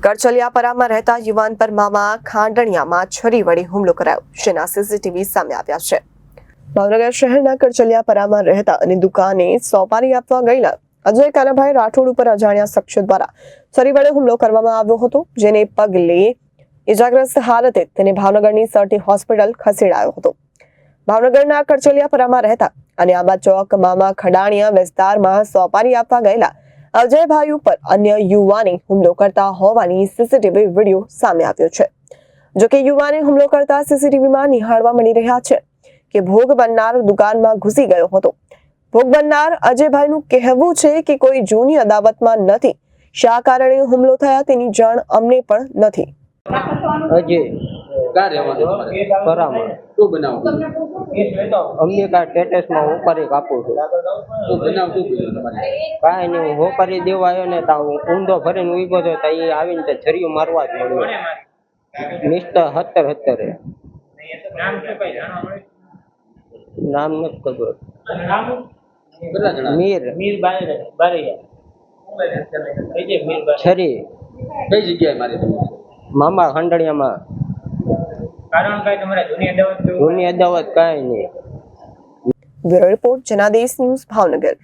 કરચલિયાપરામાં રહેતા યુવાન પર મામા ખાંડણિયામાં છરી વડે હુમલો કરાયો, જેના સીસીટીવી સામે આવ્યા છે। ભાવનગર શહેરના કરચલિયાપરામાં રહેતા અને દુકાને સોપારી આપવા ગયેલા અજય કાનાભાઈ રાઠોડ ઉપર અજાણ્યા શખ્સો દ્વારા છરી વડે હુમલો કરવામાં આવ્યો હતો, જેને પગલે ઇજાગ્રસ્ત હાલતે તેને ભાવનગરની સરટી હોસ્પિટલ ખસેડાયો હતો। ભાવનગરના કરચલિયાપરામાં રહેતા અને આંબા ચોક મામા ખડાણિયા વિસ્તારમાં સોપારી આપવા ગયેલા અજયભાઈ ઉપર અન્ય યુવાને હુમલો કરતા હોવાની સીસીટીવી વિડીયો સામે આવ્યો છે। જોકે યુવાને હુમલો કરતા સીસીટીવીમાં નિહાળવા મળી રહ્યા છે કે ભોગ બનનાર દુકાનમાં ઘૂસી ગયો હતો। ભોગ બનનાર અજયભાઈનું કહેવું છે કે કોઈ જૂની અદાવતમાં નથી, શા કારણે હુમલો થયા તેની જાણ અમને પણ નથી। અજય ક્યાં રહેવાનું તમારે? પરામાં શું બનાવ? અંબિકા ટેટસમાં હોપારી કાપું છું। શું બનાવ શું બન્યું તમારે? કાંઈ નહીં, હું હોપારી દેવા આવ્યો ને તો ઊંધો ભરીને ઉભો થયો તો એ આવીને તે છરીયું મારવા જ મળ્યો। મિસ્ટર 70 નામ નથી ખબર। કેટલા જણા? મીર છરી કઈ જગ્યાએ મારી તમે? મામા ખંડણિયામાં। જૂની અદાવત કાંઈ નહીં। Bureau report, Janadesh news, Bhavnagar.